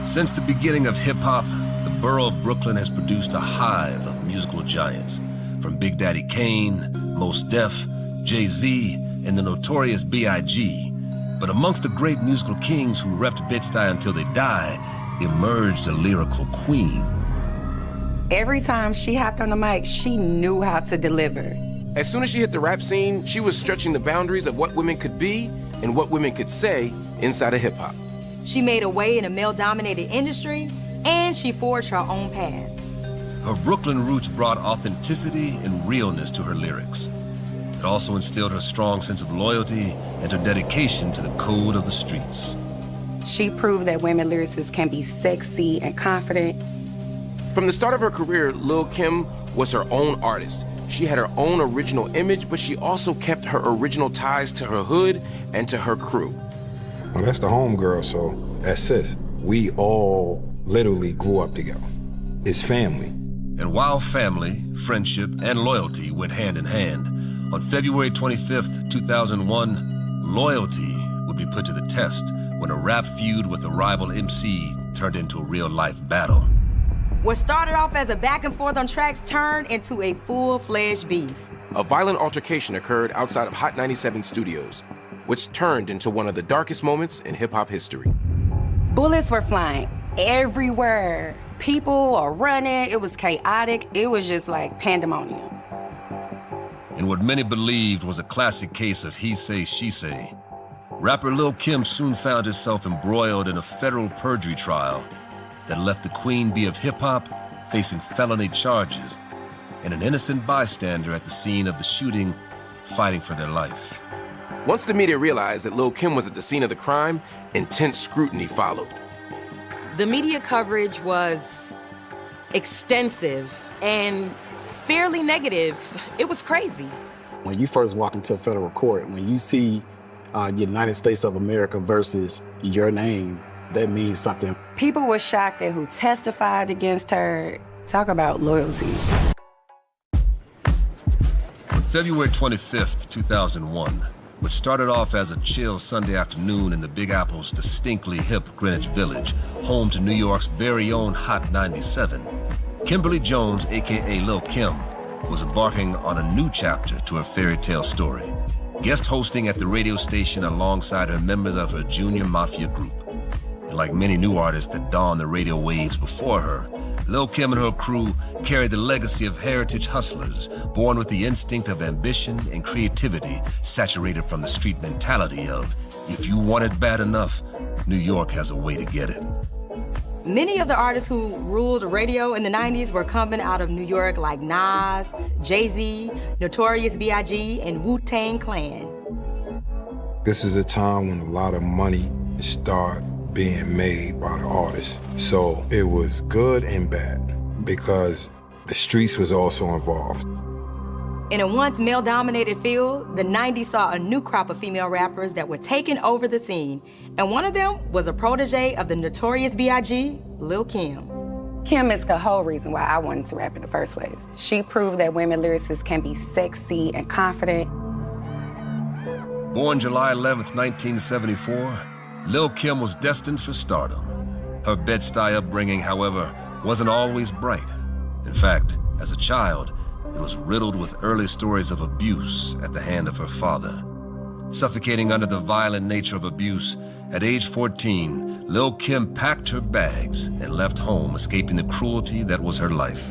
Since the beginning of hip-hop, the borough of Brooklyn has produced a hive of musical giants, from Big Daddy Kane, Mos Def, Jay-Z, and the notorious B.I.G. But amongst the great musical kings who repped Bed-Stuy until they die, emerged a lyrical queen. Every time she hopped on the mic, she knew how to deliver. As soon as she hit the rap scene, she was stretching the boundaries of what women could be and what women could say inside of hip-hop. She made a way in a male-dominated industry, and she forged her own path. Her Brooklyn roots brought authenticity and realness to her lyrics. It also instilled her strong sense of loyalty and her dedication to the code of the streets. She proved that women lyricists can be sexy and confident. From the start of her career, Lil Kim was her own artist. She had her own original image, but she also kept her original ties to her hood and to her crew. Well, that's the homegirl, so that's sis. We all literally grew up together. It's family. And while family, friendship, and loyalty went hand in hand, on February 25th, 2001, loyalty would be put to the test when a rap feud with a rival MC turned into a real-life battle. What started off as a back and forth on tracks turned into a full-fledged beef. A violent altercation occurred outside of Hot 97 Studios, which turned into one of the darkest moments in hip-hop history. Bullets were flying everywhere. People are running. It was chaotic. It was just like pandemonium. In what many believed was a classic case of he say, she say, rapper Lil Kim soon found herself embroiled in a federal perjury trial that left the queen bee of hip-hop facing felony charges and an innocent bystander at the scene of the shooting fighting for their life. Once the media realized that Lil Kim was at the scene of the crime, intense scrutiny followed. The media coverage was extensive and fairly negative. It was crazy. When you first walk into a federal court, when you see United States of America versus your name, that means something. People were shocked at who testified against her. Talk about loyalty. On February 25th, 2001, which started off as a chill Sunday afternoon in the Big Apple's distinctly hip Greenwich Village, home to New York's very own Hot 97, Kimberly Jones, aka Lil Kim, was embarking on a new chapter to her fairy tale story, guest hosting at the radio station alongside her members of her junior mafia group. And like many new artists that dawned the radio waves before her, Lil Kim and her crew carried the legacy of heritage hustlers, born with the instinct of ambition and creativity saturated from the street mentality of, if you want it bad enough, New York has a way to get it. Many of the artists who ruled radio in the 90s were coming out of New York, like Nas, Jay-Z, Notorious B.I.G., and Wu-Tang Clan. This is a time when a lot of money started being made by the artists. So it was good and bad because the streets was also involved. In a once male-dominated field, the 90s saw a new crop of female rappers that were taking over the scene. And one of them was a protege of the Notorious B.I.G., Lil Kim. Kim is the whole reason why I wanted to rap in the first place. She proved that women lyricists can be sexy and confident. Born July 11th, 1974, Lil Kim was destined for stardom. Her Bed-Stuy upbringing, however, wasn't always bright. In fact, as a child, it was riddled with early stories of abuse at the hand of her father. Suffocating under the violent nature of abuse, at age 14, Lil Kim packed her bags and left home, escaping the cruelty that was her life.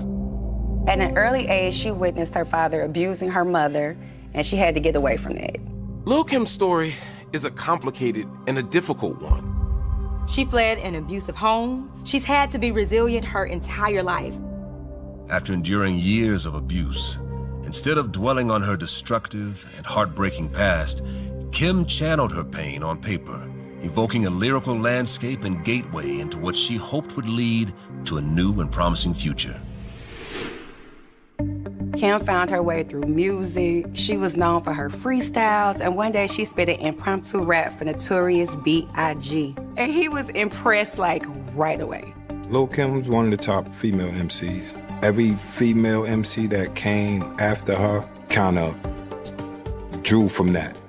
At an early age, she witnessed her father abusing her mother, and she had to get away from that. Lil Kim's story is a complicated and a difficult one. She fled an abusive home. She's had to be resilient her entire life. After enduring years of abuse, instead of dwelling on her destructive and heartbreaking past, Kim channeled her pain on paper, evoking a lyrical landscape and gateway into what she hoped would lead to a new and promising future. Kim found her way through music. She was known for her freestyles, and one day she spit an impromptu rap for Notorious B.I.G. And he was impressed, like, right away. Lil Kim was one of the top female MCs. Every female MC that came after her kind of drew from that.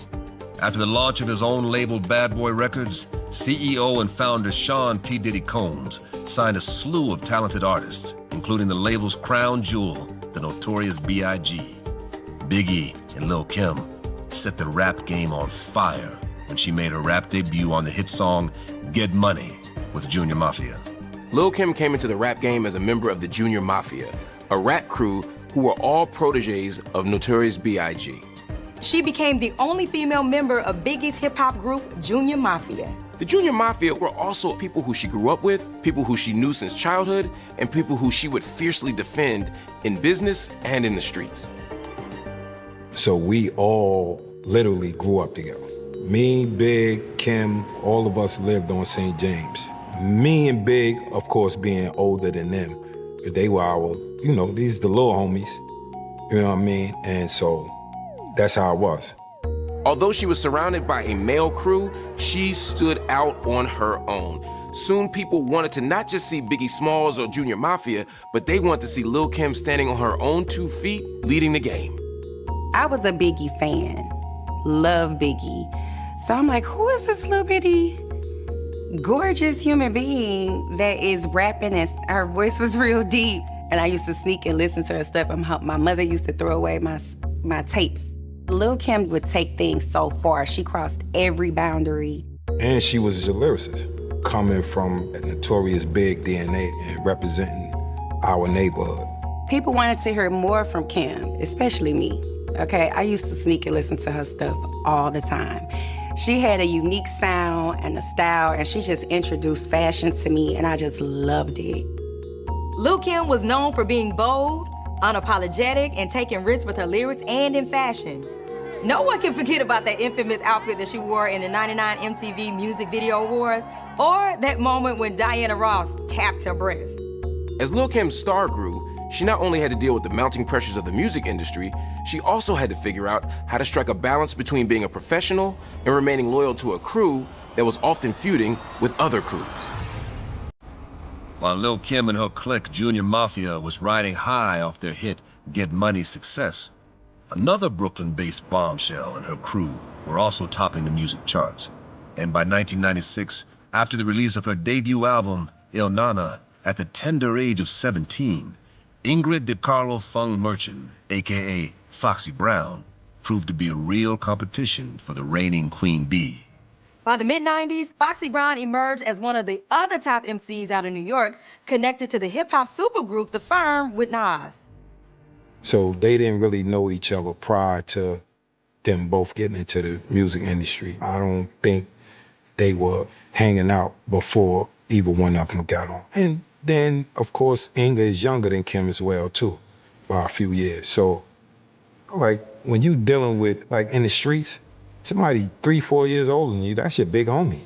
After the launch of his own label, Bad Boy Records, CEO and founder Sean P. Diddy Combs signed a slew of talented artists, including the label's crown jewel, the Notorious B.I.G. Biggie and Lil Kim set the rap game on fire when she made her rap debut on the hit song Get Money with Junior Mafia. Lil Kim came into the rap game as a member of the Junior Mafia, a rap crew who were all proteges of Notorious B.I.G. She became the only female member of Biggie's hip-hop group, Junior Mafia. The Junior Mafia were also people who she grew up with, people who she knew since childhood, and people who she would fiercely defend in business and in the streets. So we all literally grew up together. Me, Big, Kim, all of us lived on St. James. Me and Big, of course, being older than them, but they were our, these the little homies, you know what I mean? And so that's how it was. Although she was surrounded by a male crew, she stood out on her own. Soon people wanted to not just see Biggie Smalls or Junior Mafia, but they wanted to see Lil Kim standing on her own 2 feet, leading the game. I was a Biggie fan, love Biggie. So I'm like, who is this little bitty gorgeous human being that is rapping and her voice was real deep? And I used to sneak and listen to her stuff. My mother used to throw away my tapes. Lil Kim would take things so far. She crossed every boundary. And she was a lyricist, coming from a Notorious Big DNA and representing our neighborhood. People wanted to hear more from Kim, especially me. Okay, I used to sneak and listen to her stuff all the time. She had a unique sound and a style, and she just introduced fashion to me, and I just loved it. Lil Kim was known for being bold, unapologetic, and taking risks with her lyrics and in fashion. No one can forget about that infamous outfit that she wore in the '99 MTV Music Video Awards, or that moment when Diana Ross tapped her breast. As Lil Kim's star grew, she not only had to deal with the mounting pressures of the music industry, she also had to figure out how to strike a balance between being a professional and remaining loyal to a crew that was often feuding with other crews. While Lil Kim and her clique, Junior Mafia, was riding high off their hit Get Money success, another Brooklyn-based bombshell and her crew were also topping the music charts. And by 1996, after the release of her debut album, Il Nana, at the tender age of 17, Ingrid DiCarlo Fung Merchant, a.k.a. Foxy Brown, proved to be a real competition for the reigning Queen Bee. By the mid-90s, Foxy Brown emerged as one of the other top MCs out of New York, connected to the hip-hop supergroup The Firm with Nas. So they didn't really know each other prior to them both getting into the music industry. I don't think they were hanging out before either one of them got on. And then, of course, Inga is younger than Kim as well, too, by a few years. So, like, when you dealing with, like, in the streets, somebody 3-4 years older than you, that's your big homie.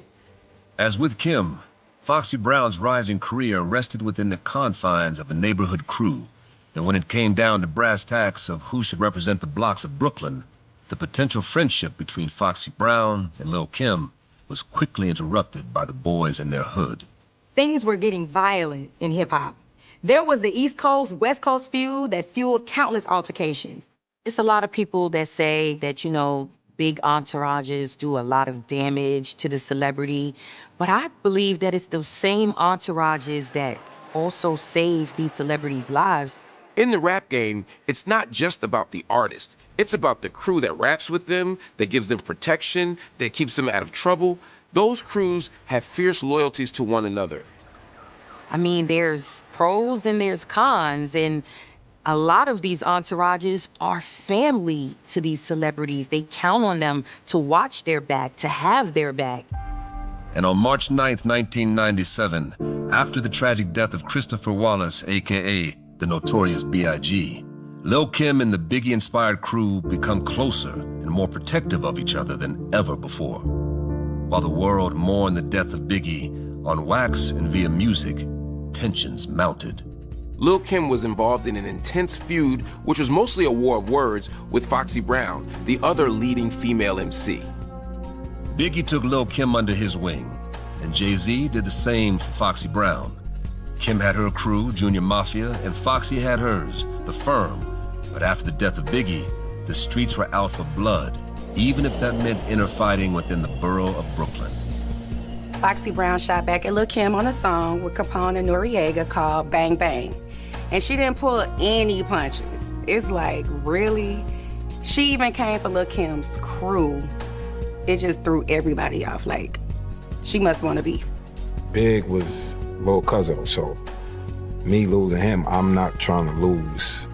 As with Kim, Foxy Brown's rising career rested within the confines of a neighborhood crew. And when it came down to brass tacks of who should represent the blocks of Brooklyn, the potential friendship between Foxy Brown and Lil Kim was quickly interrupted by the boys in their hood. Things were getting violent in hip-hop. There was the East Coast-West Coast feud that fueled countless altercations. It's a lot of people that say that, big entourages do a lot of damage to the celebrity, but I believe that it's those same entourages that also save these celebrities' lives. In the rap game, it's not just about the artist. It's about the crew that raps with them, that gives them protection, that keeps them out of trouble. Those crews have fierce loyalties to one another. I mean, there's pros and there's cons, and a lot of these entourages are family to these celebrities. They count on them to watch their back, to have their back. And on March 9th, 1997, after the tragic death of Christopher Wallace, a.k.a. the Notorious B.I.G., Lil Kim and the Biggie-inspired crew become closer and more protective of each other than ever before. While the world mourned the death of Biggie, on wax and via music, tensions mounted. Lil Kim was involved in an intense feud, which was mostly a war of words, with Foxy Brown, the other leading female MC. Biggie took Lil Kim under his wing, and Jay-Z did the same for Foxy Brown. Kim had her crew, Junior Mafia, and Foxy had hers, The Firm. But after the death of Biggie, the streets were out for blood, even if that meant inner fighting within the borough of Brooklyn. Foxy Brown shot back at Lil Kim on a song with Capone and Noriega called Bang Bang. And she didn't pull any punches. It's like, really? She even came for Lil Kim's crew. It just threw everybody off. Like, she must want to beef. Big was Lil Cuzzo, so me losing him, I'm not trying to lose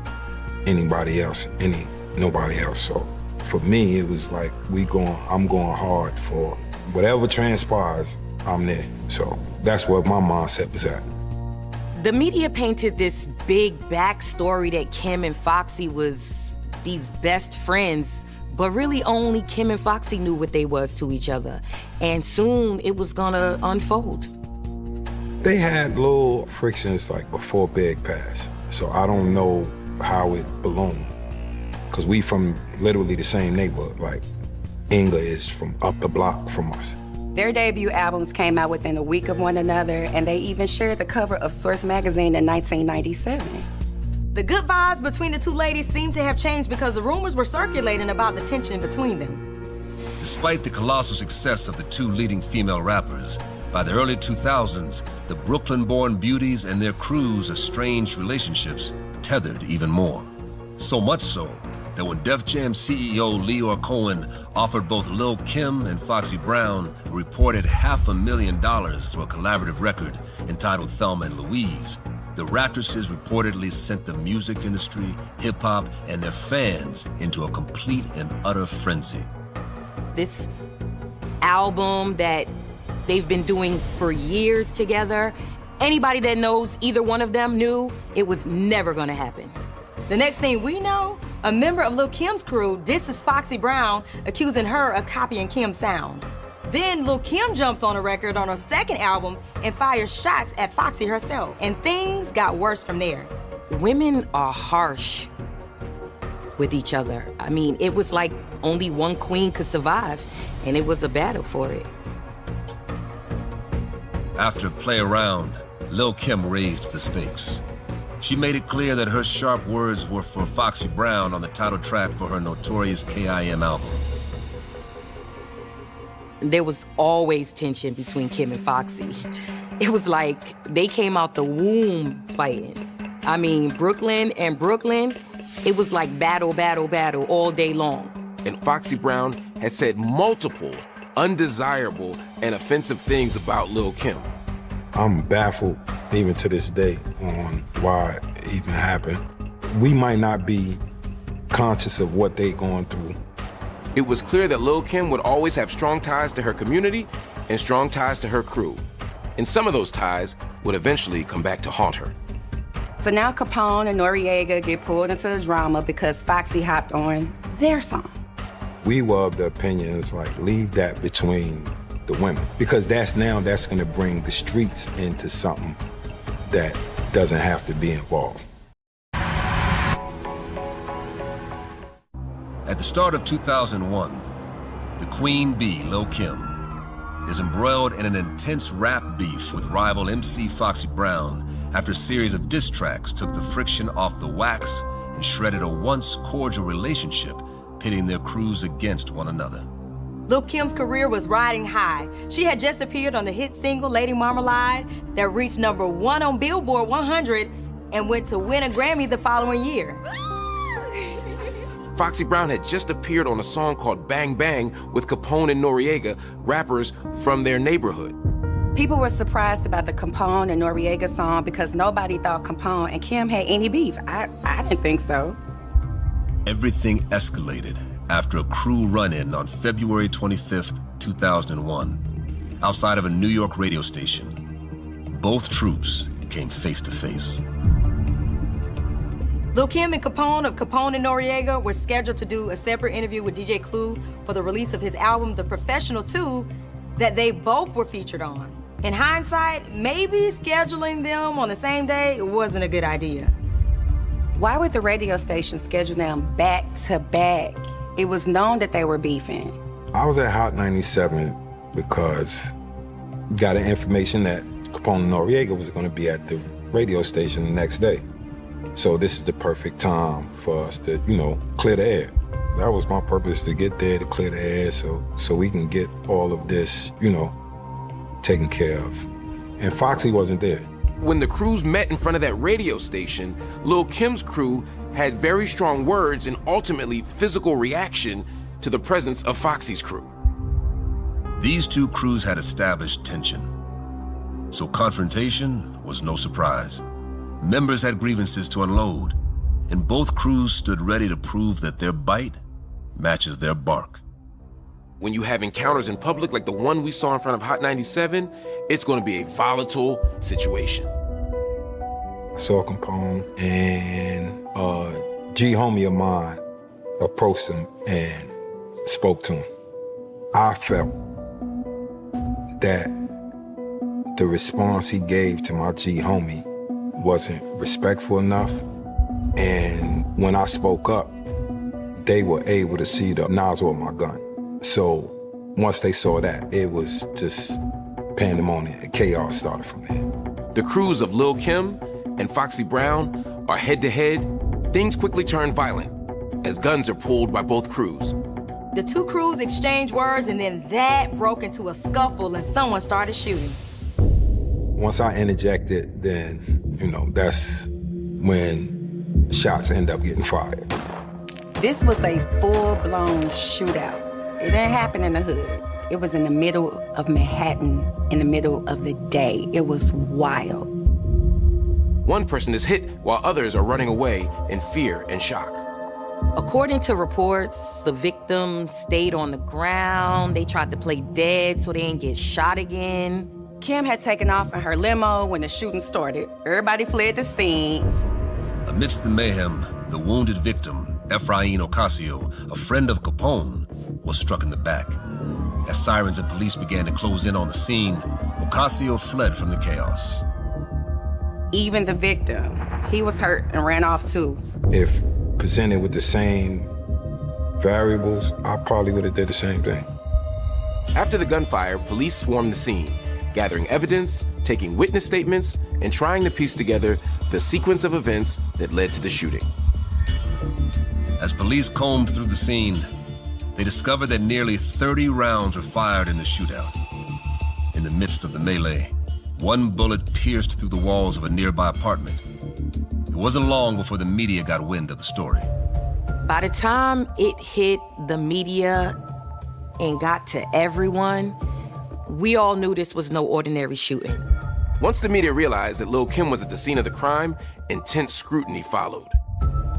anybody else, nobody else. So for me, it was like I'm going hard for whatever transpires, I'm there. So that's where my mindset was at. The media painted this big backstory that Kim and Foxy was these best friends, but really only Kim and Foxy knew what they was to each other. And soon it was gonna unfold. They had little frictions like before Big passed. So I don't know how it ballooned. Cause we from literally the same neighborhood. Like Inga is from up the block from us. Their debut albums came out within a week of one another, and they even shared the cover of Source magazine in 1997. The good vibes between the two ladies seemed to have changed because the rumors were circulating about the tension between them. Despite the colossal success of the two leading female rappers, by the early 2000s, the Brooklyn-born beauties and their crews' estranged relationships tethered even more. So much so that when Def Jam CEO Leor Cohen offered both Lil Kim and Foxy Brown a reported $500,000 for a collaborative record entitled Thelma and Louise, the Raptresses reportedly sent the music industry, hip-hop, and their fans into a complete and utter frenzy. This album that they've been doing for years together, anybody that knows either one of them knew it was never gonna happen. The next thing we know, a member of Lil Kim's crew disses Foxy Brown, accusing her of copying Kim's sound. Then Lil Kim jumps on a record on her second album and fires shots at Foxy herself. And things got worse from there. Women are harsh with each other. I mean, it was like only one queen could survive, and it was a battle for it. After Play Around, Lil Kim raised the stakes. She made it clear that her sharp words were for Foxy Brown on the title track for her notorious K.I.M. album. There was always tension between Kim and Foxy. It was like they came out the womb fighting. I mean, Brooklyn and Brooklyn, it was like battle, battle, battle all day long. And Foxy Brown had said multiple undesirable and offensive things about Lil Kim. I'm baffled even to this day on why it even happened. We might not be conscious of what they going through. It was clear that Lil Kim would always have strong ties to her community and strong ties to her crew. And some of those ties would eventually come back to haunt her. So now Capone and Noriega get pulled into the drama because Foxy hopped on their song. We were of the opinions like leave that between the women because that's gonna bring the streets into something that doesn't have to be involved. At the start of 2001, the Queen Bee, Lil Kim, is embroiled in an intense rap beef with rival MC Foxy Brown after a series of diss tracks took the friction off the wax and shredded a once cordial relationship, pitting their crews against one another. Lil Kim's career was riding high. She had just appeared on the hit single Lady Marmalade that reached #1 on Billboard 100 and went to win a Grammy the following year. Foxy Brown had just appeared on a song called Bang Bang with Capone and Noriega, rappers from their neighborhood. People were surprised about the Capone and Noriega song because nobody thought Capone and Kim had any beef. I didn't think so. Everything escalated after a crew run-in on February 25th, 2001, outside of a New York radio station. Both troops came face to face. Lil Kim and Capone of Capone and Noriega were scheduled to do a separate interview with DJ Clue for the release of his album, The Professional 2, that they both were featured on. In hindsight, maybe scheduling them on the same day wasn't a good idea. Why would the radio station schedule them back to back? It was known that they were beefing. I was at Hot 97 because got the information that Capone and Noriega was gonna be at the radio station the next day. So this is the perfect time for us to, clear the air. That was my purpose, to get there, to clear the air so we can get all of this, taken care of. And Foxy wasn't there. When the crews met in front of that radio station, Lil Kim's crew had very strong words and ultimately physical reaction to the presence of Foxy's crew. These two crews had established tension, so confrontation was no surprise. Members had grievances to unload, and both crews stood ready to prove that their bite matches their bark. When you have encounters in public like the one we saw in front of Hot 97, it's going to be a volatile situation. I saw Capone, and a G homie of mine approached him and spoke to him. I felt that the response he gave to my G homie wasn't respectful enough. And when I spoke up, they were able to see the nozzle of my gun. So once they saw that, it was just pandemonium and chaos started from there. The crews of Lil Kim and Foxy Brown are head-to-head. Things quickly turn violent as guns are pulled by both crews. The two crews exchanged words, and then that broke into a scuffle and someone started shooting. Once I interjected, then, that's when shots end up getting fired. This was a full-blown shootout. It didn't happen in the hood. It was in the middle of Manhattan, in the middle of the day. It was wild. One person is hit while others are running away in fear and shock. According to reports, the victims stayed on the ground. They tried to play dead so they didn't get shot again. Kim had taken off in her limo when the shooting started. Everybody fled the scene. Amidst the mayhem, the wounded victim, Efrain Ocasio, a friend of Capone, was struck in the back. As sirens and police began to close in on the scene, Ocasio fled from the chaos. Even the victim, he was hurt and ran off too. If presented with the same variables, I probably would have did the same thing. After the gunfire, police swarmed the scene, gathering evidence, taking witness statements, and trying to piece together the sequence of events that led to the shooting. As police combed through the scene, they discovered that nearly 30 rounds were fired in the shootout. In the midst of the melee, one bullet pierced through the walls of a nearby apartment. It wasn't long before the media got wind of the story. By the time it hit the media and got to everyone, we all knew this was no ordinary shooting. Once the media realized that Lil Kim was at the scene of the crime, intense scrutiny followed.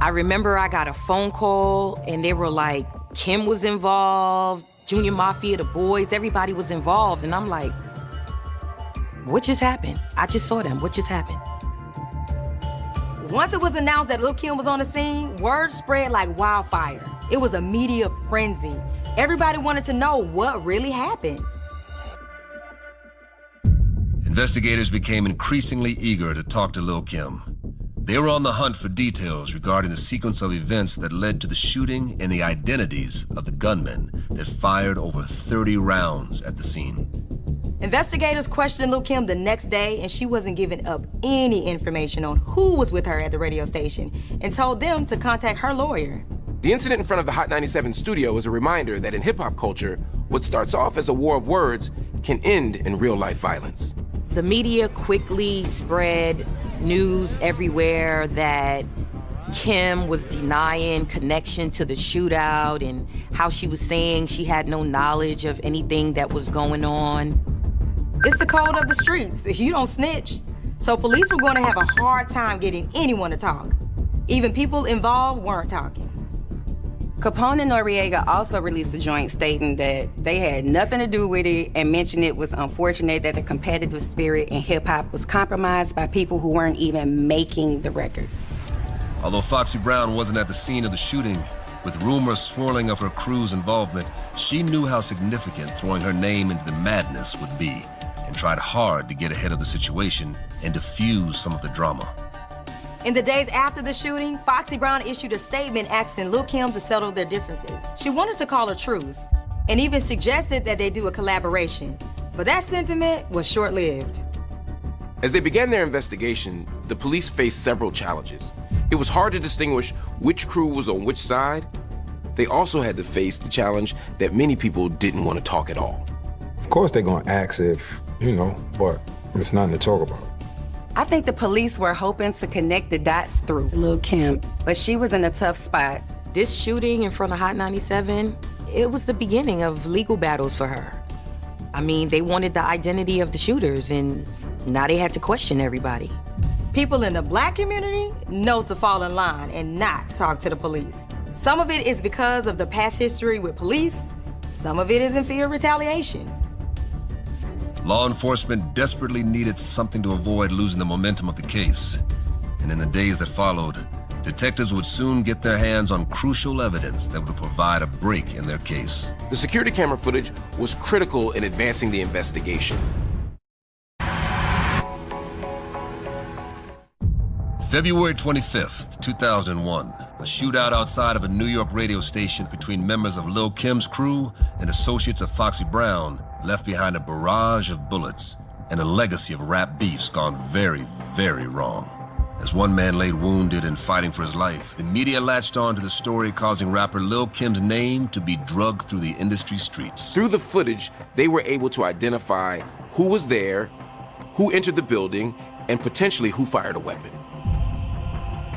I remember I got a phone call and they were like, Kim was involved, Junior Mafia, the boys, everybody was involved. And I'm like, what just happened? I just saw them, what just happened? Once it was announced that Lil Kim was on the scene, word spread like wildfire. It was a media frenzy. Everybody wanted to know what really happened. Investigators became increasingly eager to talk to Lil Kim. They were on the hunt for details regarding the sequence of events that led to the shooting and the identities of the gunmen that fired over 30 rounds at the scene. Investigators questioned Lil Kim the next day, and she wasn't giving up any information on who was with her at the radio station and told them to contact her lawyer. The incident in front of the Hot 97 studio is a reminder that in hip-hop culture, what starts off as a war of words can end in real-life violence. The media quickly spread news everywhere that Kim was denying connection to the shootout and how she was saying she had no knowledge of anything that was going on. It's the code of the streets. If you don't snitch. So police were going to have a hard time getting anyone to talk. Even people involved weren't talking. Capone and Noriega also released a joint stating that they had nothing to do with it and mentioned it was unfortunate that the competitive spirit in hip-hop was compromised by people who weren't even making the records. Although Foxy Brown wasn't at the scene of the shooting, with rumors swirling of her crew's involvement, she knew how significant throwing her name into the madness would be and tried hard to get ahead of the situation and diffuse some of the drama. In the days after the shooting, Foxy Brown issued a statement asking Lil Kim to settle their differences. She wanted to call a truce and even suggested that they do a collaboration. But that sentiment was short-lived. As they began their investigation, the police faced several challenges. It was hard to distinguish which crew was on which side. They also had to face the challenge that many people didn't want to talk at all. Of course they're gonna ask if but it's nothing to talk about. I think the police were hoping to connect the dots through Lil Kim, but she was in a tough spot. This shooting in front of Hot 97, it was the beginning of legal battles for her. I mean, they wanted the identity of the shooters, and now they had to question everybody. People in the Black community know to fall in line and not talk to the police. Some of it is because of the past history with police. Some of it is in fear of retaliation. Law enforcement desperately needed something to avoid losing the momentum of the case. And in the days that followed, detectives would soon get their hands on crucial evidence that would provide a break in their case. The security camera footage was critical in advancing the investigation. February 25th, 2001, a shootout outside of a New York radio station between members of Lil Kim's crew and associates of Foxy Brown left behind a barrage of bullets and a legacy of rap beefs gone very, very wrong. As one man laid wounded and fighting for his life, the media latched on to the story, causing rapper Lil Kim's name to be drugged through the industry streets. Through the footage, they were able to identify who was there, who entered the building, and potentially who fired a weapon.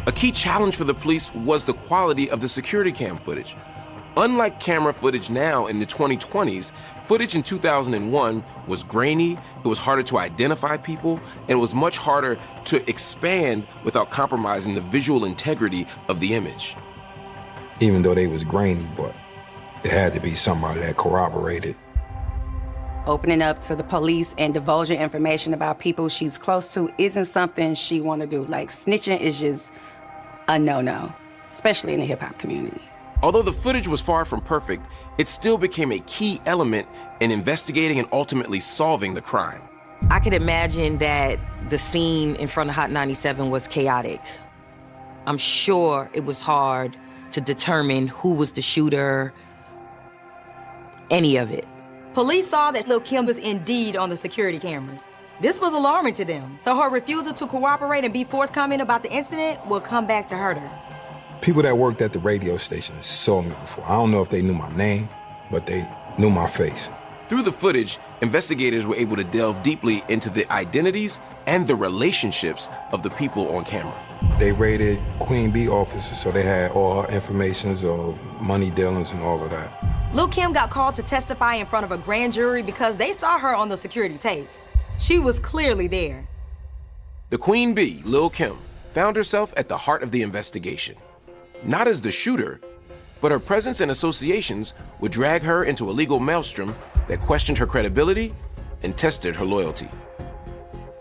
A key challenge for the police was the quality of the security cam footage. Unlike camera footage now in the 2020s, footage in 2001 was grainy, it was harder to identify people, and it was much harder to expand without compromising the visual integrity of the image. Even though they was grainy, but it had to be somebody that corroborated. Opening up to the police and divulging information about people she's close to isn't something she want to do. Like, snitching is just a no-no, especially in the hip-hop community. Although the footage was far from perfect, it still became a key element in investigating and ultimately solving the crime. I could imagine that the scene in front of Hot 97 was chaotic. I'm sure it was hard to determine who was the shooter, any of it. Police saw that Lil Kim was indeed on the security cameras. This was alarming to them, so her refusal to cooperate and be forthcoming about the incident will come back to hurt her. People that worked at the radio station saw me before. I don't know if they knew my name, but they knew my face. Through the footage, investigators were able to delve deeply into the identities and the relationships of the people on camera. They raided Queen Bee offices, so they had all her informations of money dealings and all of that. Lil Kim got called to testify in front of a grand jury because they saw her on the security tapes. She was clearly there. The Queen Bee, Lil Kim, found herself at the heart of the investigation. Not as the shooter, but her presence and associations would drag her into a legal maelstrom that questioned her credibility and tested her loyalty.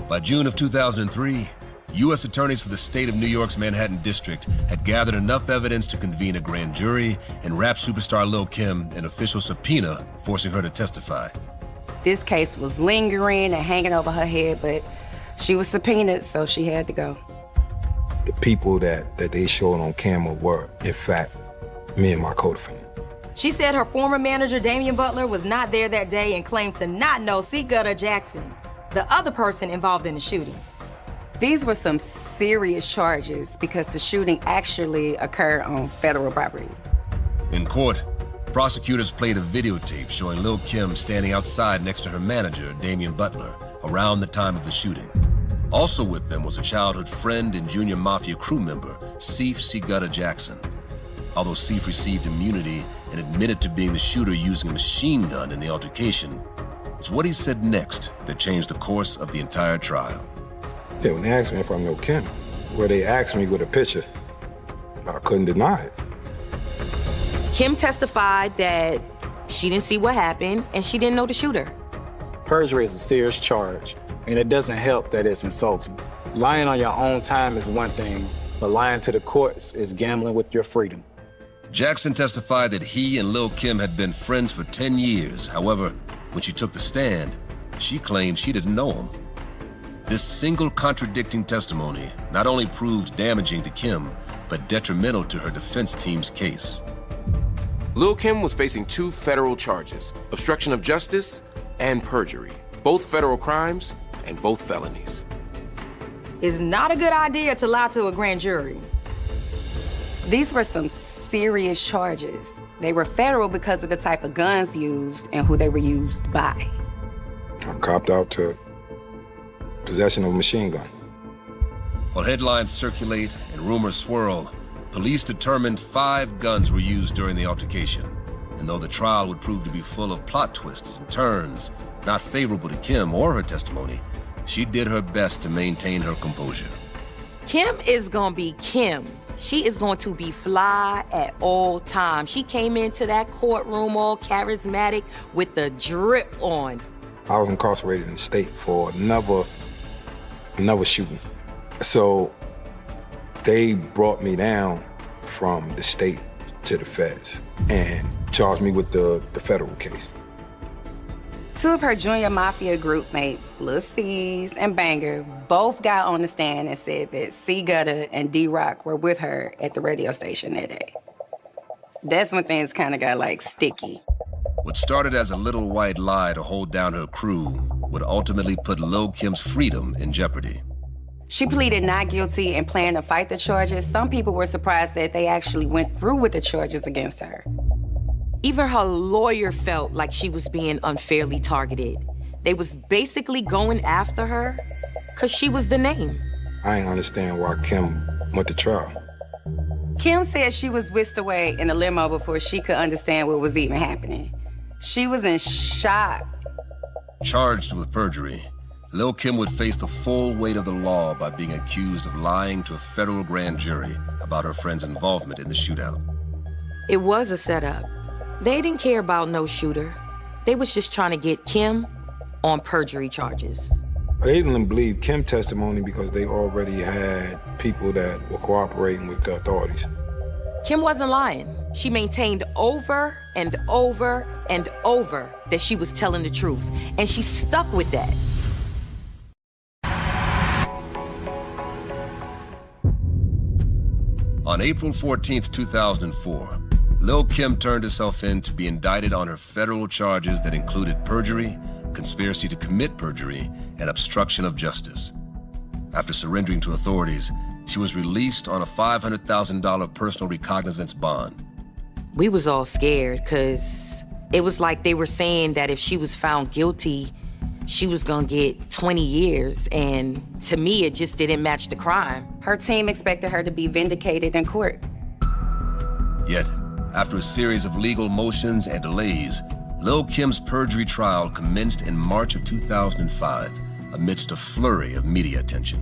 By June of 2003, U.S. attorneys for the state of New York's Manhattan District had gathered enough evidence to convene a grand jury and rap superstar Lil Kim an official subpoena, forcing her to testify. This case was lingering and hanging over her head, but she was subpoenaed, so she had to go. The people that they showed on camera were, in fact, me and my co-defendant. She said her former manager, Damian Butler, was not there that day and claimed to not know C. Gutter Jackson, the other person involved in the shooting. These were some serious charges because the shooting actually occurred on federal property. In court, prosecutors played a videotape showing Lil Kim standing outside next to her manager, Damian Butler, around the time of the shooting. Also with them was a childhood friend and junior mafia crew member, C. Gutter Jackson. Although Seif received immunity and admitted to being the shooter using a machine gun in the altercation, it's what he said next that changed the course of the entire trial. Yeah, when they asked me if I know Kim, well, they asked me with a picture. I couldn't deny it. Kim testified that she didn't see what happened and she didn't know the shooter. Perjury is a serious charge, and it doesn't help that it's insulting. Lying on your own time is one thing, but lying to the courts is gambling with your freedom. Jackson testified that he and Lil Kim had been friends for 10 years. However, when she took the stand, she claimed she didn't know him. This single contradicting testimony not only proved damaging to Kim, but detrimental to her defense team's case. Lil Kim was facing 2 federal charges, obstruction of justice and perjury, both federal crimes and both felonies. It's not a good idea to lie to a grand jury. These were some serious charges. They were federal because of the type of guns used and who they were used by. I copped out to possession of a machine gun. While headlines circulate and rumors swirl, police determined 5 guns were used during the altercation. And though the trial would prove to be full of plot twists and turns, not favorable to Kim or her testimony, she did her best to maintain her composure. Kim is gonna be Kim. She is going to be fly at all times. She came into that courtroom all charismatic with the drip on. I was incarcerated in the state for another shooting. So they brought me down from the state to the feds and charged me with the federal case. 2 of her junior mafia group mates, Lil C's and Banger, both got on the stand and said that C Gutter and D-Rock were with her at the radio station that day. That's when things kind of got, like, sticky. What started as a little white lie to hold down her crew would ultimately put Lil Kim's freedom in jeopardy. She pleaded not guilty and planned to fight the charges. Some people were surprised that they actually went through with the charges against her. Even her lawyer felt like she was being unfairly targeted. They was basically going after her because she was the name. I ain't understand why Kim went to trial. Kim said she was whisked away in a limo before she could understand what was even happening. She was in shock. Charged with perjury, Lil Kim would face the full weight of the law by being accused of lying to a federal grand jury about her friend's involvement in the shootout. It was a setup. They didn't care about no shooter. They was just trying to get Kim on perjury charges. They didn't believe Kim's testimony because they already had people that were cooperating with the authorities. Kim wasn't lying. She maintained over and over and over that she was telling the truth, and she stuck with that. On April 14th, 2004, Lil Kim turned herself in to be indicted on her federal charges that included perjury, conspiracy to commit perjury, and obstruction of justice. After surrendering to authorities, she was released on a $500,000 personal recognizance bond. We was all scared because it was like they were saying that if she was found guilty, she was gonna get 20 years, and to me, it just didn't match the crime. Her team expected her to be vindicated in court. Yet, after a series of legal motions and delays, Lil Kim's perjury trial commenced in March of 2005 amidst a flurry of media attention.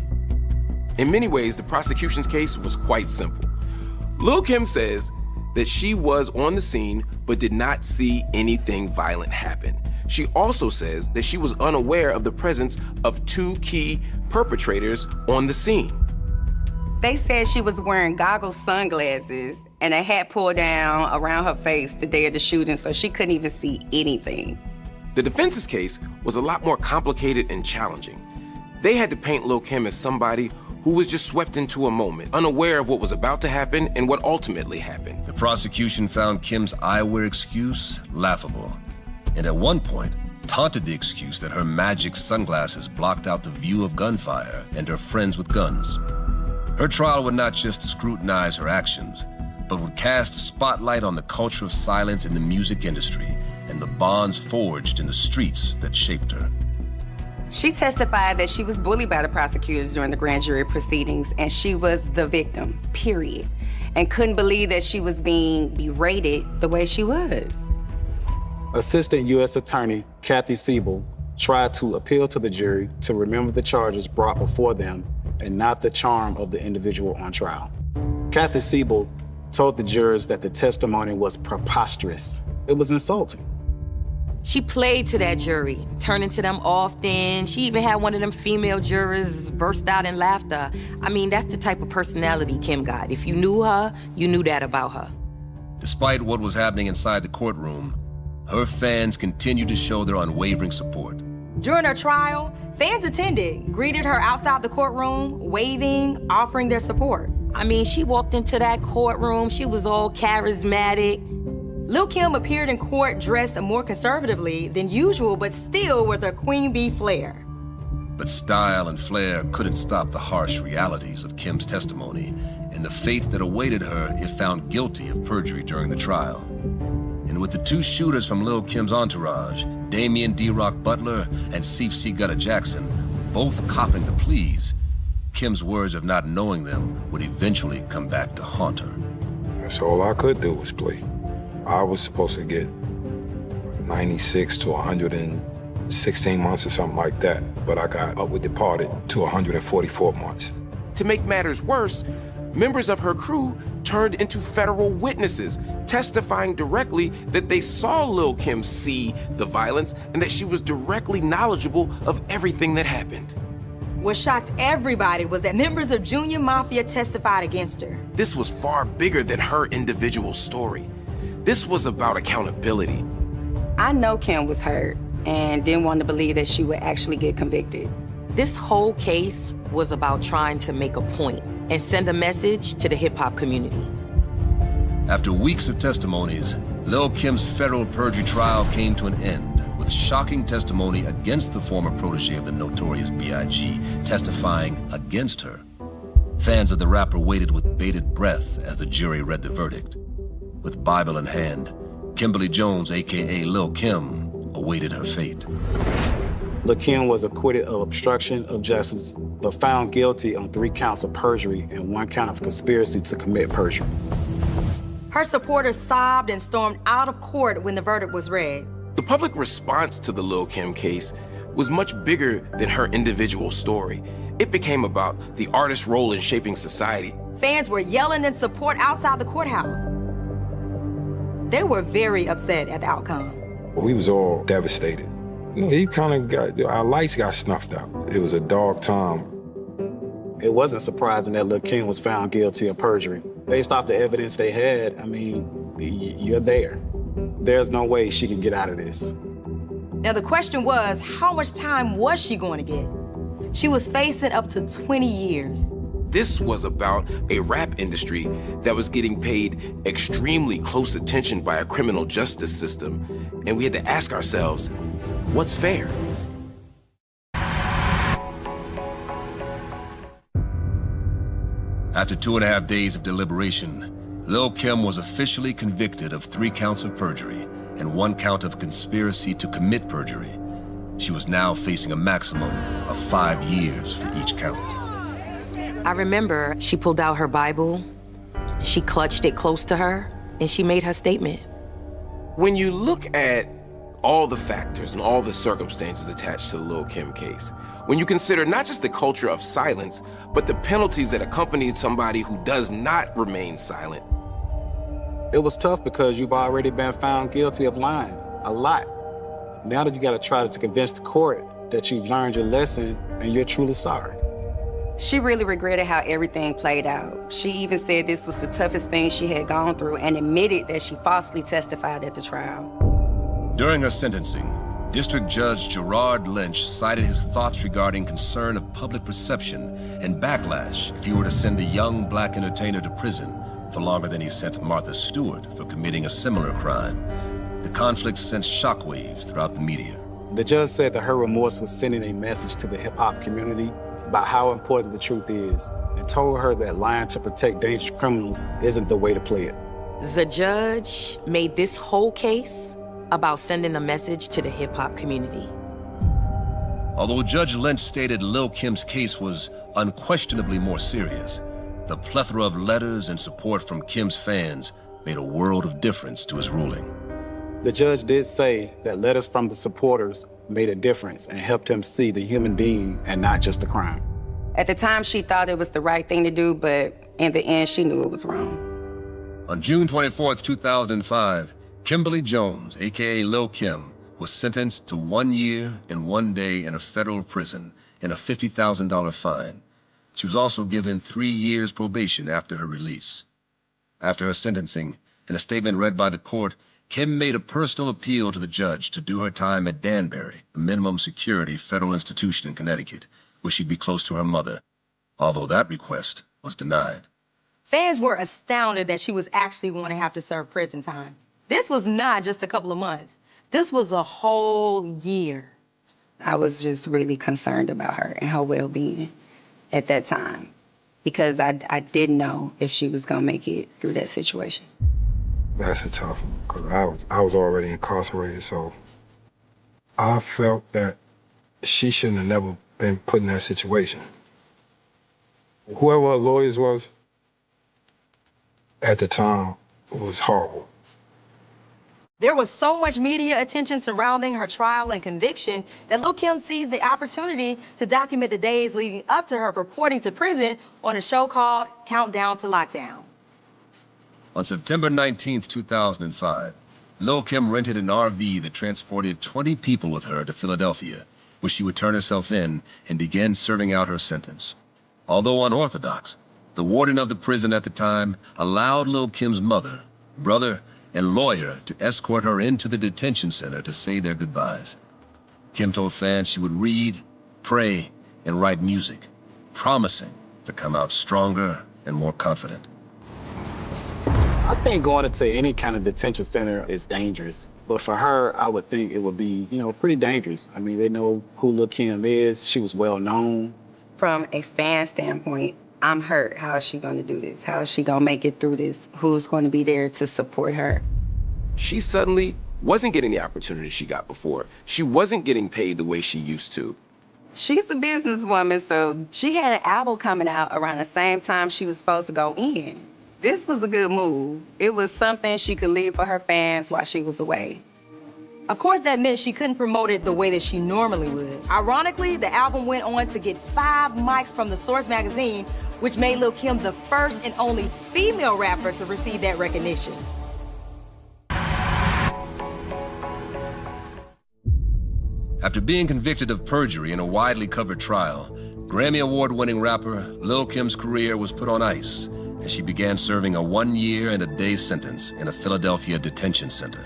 In many ways, the prosecution's case was quite simple. Lil Kim says that she was on the scene but did not see anything violent happen. She also says that she was unaware of the presence of 2 key perpetrators on the scene. They said she was wearing goggle sunglasses and a hat pulled down around her face the day of the shooting, so she couldn't even see anything. The defense's case was a lot more complicated and challenging. They had to paint Lil Kim as somebody who was just swept into a moment, unaware of what was about to happen and what ultimately happened. The prosecution found Kim's eyewear excuse laughable, and at one point taunted the excuse that her magic sunglasses blocked out the view of gunfire and her friends with guns. Her trial would not just scrutinize her actions, but would cast a spotlight on the culture of silence in the music industry and the bonds forged in the streets that shaped her. She testified that she was bullied by the prosecutors during the grand jury proceedings, and she was the victim, period, and couldn't believe that she was being berated the way she was. Assistant U.S. Attorney Kathy Siebel tried to appeal to the jury to remember the charges brought before them and not the charm of the individual on trial. Kathy Siebel told the jurors that the testimony was preposterous. It was insulting. She played to that jury, turning to them often. She even had one of them female jurors burst out in laughter. I mean, that's the type of personality Kim got. If you knew her, you knew that about her. Despite what was happening inside the courtroom, her fans continued to show their unwavering support. During her trial, fans attended, greeted her outside the courtroom, waving, offering their support. I mean, she walked into that courtroom, she was all charismatic. Lil Kim appeared in court dressed more conservatively than usual, but still with her queen bee flair. But style and flair couldn't stop the harsh realities of Kim's testimony and the fate that awaited her if found guilty of perjury during the trial. And with the two shooters from Lil Kim's entourage, Damian D-Rock Butler and Sif C. Gutta Jackson, both copping to pleas, Kim's words of not knowing them would eventually come back to haunt her. That's all I could do was plea. I was supposed to get 96 to 116 months or something like that, but I got upward departed to 144 months. To make matters worse, members of her crew turned into federal witnesses, testifying directly that they saw Lil Kim see the violence and that she was directly knowledgeable of everything that happened. What shocked everybody was that members of Junior Mafia testified against her. This was far bigger than her individual story. This was about accountability. I know Kim was hurt and didn't want to believe that she would actually get convicted. This whole case was about trying to make a point and send a message to the hip-hop community. After weeks of testimonies, Lil Kim's federal perjury trial came to an end with shocking testimony against the former protege of the notorious B.I.G. testifying against her. Fans of the rapper waited with bated breath as the jury read the verdict. With Bible in hand, Kimberly Jones, a.k.a. Lil Kim, awaited her fate. Lil Kim was acquitted of obstruction of justice, but found guilty on 3 counts of perjury and 1 count of conspiracy to commit perjury. Her supporters sobbed and stormed out of court when the verdict was read. The public response to the Lil Kim case was much bigger than her individual story. It became about the artist's role in shaping society. Fans were yelling in support outside the courthouse. They were very upset at the outcome. We was all devastated. You know, he kind of got, our lights got snuffed out. It was a dark time. It wasn't surprising that Lil Kim was found guilty of perjury. Based off the evidence they had, I mean, you're there. There's no way she can get out of this. Now the question was, how much time was she going to get? She was facing up to 20 years. This was about a rap industry that was getting paid extremely close attention by a criminal justice system, and we had to ask ourselves, what's fair? After 2.5 days of deliberation, Lil Kim was officially convicted of 3 counts of perjury and 1 count of conspiracy to commit perjury. She was now facing a maximum of 5 years for each count. I remember she pulled out her Bible, she clutched it close to her, and she made her statement. When you look at all the factors and all the circumstances attached to the Lil Kim case, when you consider not just the culture of silence, but the penalties that accompany somebody who does not remain silent. It was tough because you've already been found guilty of lying, a lot. Now that you gotta try to convince the court that you've learned your lesson and you're truly sorry. She really regretted how everything played out. She even said this was the toughest thing she had gone through and admitted that she falsely testified at the trial. During her sentencing, District Judge Gerard Lynch cited his thoughts regarding concern of public perception and backlash if he were to send a young black entertainer to prison for longer than he sent Martha Stewart for committing a similar crime. The conflict sent shockwaves throughout the media. The judge said that her remorse was sending a message to the hip-hop community about how important the truth is, and told her that lying to protect dangerous criminals isn't the way to play it. The judge made this whole case about sending a message to the hip-hop community. Although Judge Lynch stated Lil Kim's case was unquestionably more serious, the plethora of letters and support from Kim's fans made a world of difference to his ruling. The judge did say that letters from the supporters made a difference and helped him see the human being and not just the crime. At the time, she thought it was the right thing to do, but in the end, she knew it was wrong. On June 24th, 2005, Kimberly Jones, a.k.a. Lil Kim, was sentenced to 1 year and 1 day in a federal prison and a $50,000 fine. She was also given 3 years probation after her release. After her sentencing, in a statement read by the court, Kim made a personal appeal to the judge to do her time at Danbury, a minimum security federal institution in Connecticut, where she'd be close to her mother, although that request was denied. Fans were astounded that she was actually going to have to serve prison time. This was not just a couple of months. This was a whole year. I was just really concerned about her and her well-being at that time because I didn't know if she was going to make it through that situation. That's a tough one, because I was already incarcerated, so I felt that she shouldn't have never been put in that situation. Whoever her lawyers was at the time was horrible. There was so much media attention surrounding her trial and conviction that Lil Kim seized the opportunity to document the days leading up to her reporting to prison on a show called Countdown to Lockdown. On September 19th, 2005, Lil Kim rented an RV that transported 20 people with her to Philadelphia, where she would turn herself in and begin serving out her sentence. Although unorthodox, the warden of the prison at the time allowed Lil Kim's mother, brother, and lawyer to escort her into the detention center to say their goodbyes. Kim told fans she would read, pray, and write music, promising to come out stronger and more confident. I think going into any kind of detention center is dangerous. But for her, I would think it would be, pretty dangerous. I mean, they know who Lil Kim is. She was well known. From a fan standpoint, I'm hurt. How is she going to do this? How is she going to make it through this? Who's going to be there to support her? She suddenly wasn't getting the opportunity she got before. She wasn't getting paid the way she used to. She's a businesswoman, so she had an album coming out around the same time she was supposed to go in. This was a good move. It was something she could leave for her fans while she was away. Of course, that meant she couldn't promote it the way that she normally would. Ironically, the album went on to get 5 mics from the Source magazine, which made Lil Kim the first and only female rapper to receive that recognition. After being convicted of perjury in a widely covered trial, Grammy Award-winning rapper Lil Kim's career was put on ice, and she began serving a 1-year and a day sentence in a Philadelphia detention center.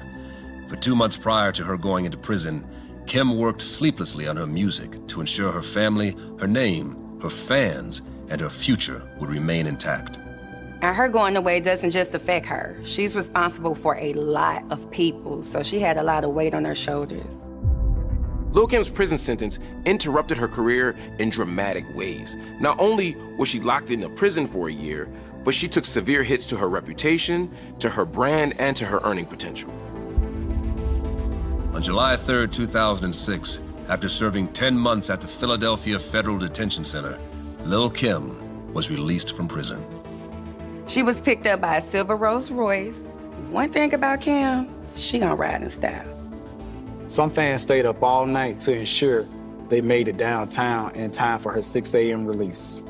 For 2 months prior to her going into prison, Kim worked sleeplessly on her music to ensure her family, her name, her fans, and her future would remain intact. And her going away doesn't just affect her. She's responsible for a lot of people, so she had a lot of weight on her shoulders. Lil Kim's prison sentence interrupted her career in dramatic ways. Not only was she locked into prison for a year, but she took severe hits to her reputation, to her brand, and to her earning potential. On July 3rd, 2006, after serving 10 months at the Philadelphia Federal Detention Center, Lil Kim was released from prison. She was picked up by a silver Rolls Royce. One thing about Kim, she gonna ride in style. Some fans stayed up all night to ensure they made it downtown in time for her 6 a.m. release.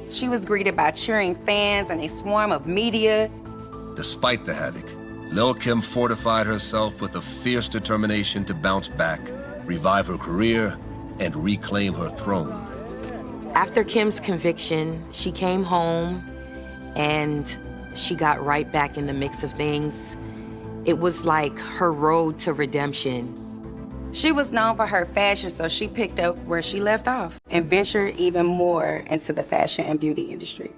She was greeted by cheering fans and a swarm of media. Despite the havoc, Lil Kim fortified herself with a fierce determination to bounce back, revive her career, and reclaim her throne. After Kim's conviction, she came home and she got right back in the mix of things. It was like her road to redemption. She was known for her fashion, so she picked up where she left off and ventured even more into the fashion and beauty industry.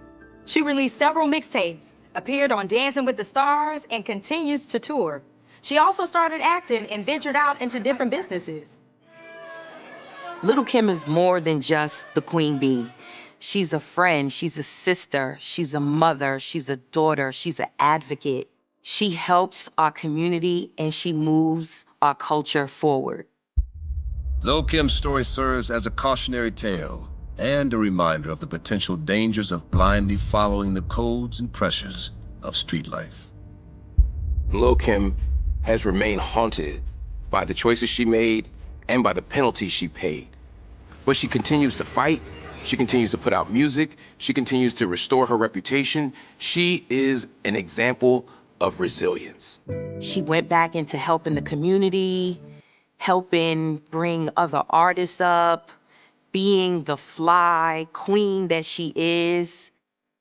She released several mixtapes, appeared on Dancing with the Stars, and continues to tour. She also started acting and ventured out into different businesses. Lil Kim is more than just the queen bee. She's a friend, she's a sister, she's a mother, she's a daughter, she's an advocate. She helps our community and she moves our culture forward. Lil Kim's story serves as a cautionary tale and a reminder of the potential dangers of blindly following the codes and pressures of street life. Lil Kim has remained haunted by the choices she made and by the penalties she paid. But she continues to fight, she continues to put out music, she continues to restore her reputation. She is an example of resilience. She went back into helping the community, helping bring other artists up, being the fly queen that she is.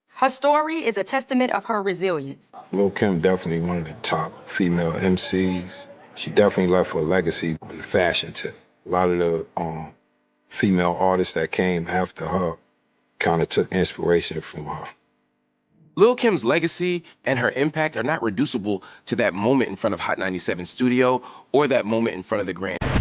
Her story is a testament of her resilience. Lil Kim definitely one of the top female MCs. She definitely left a legacy in the fashion tip. A lot of the female artists that came after her kind of took inspiration from her. Lil Kim's legacy and her impact are not reducible to that moment in front of Hot 97 studio or that moment in front of the Grand.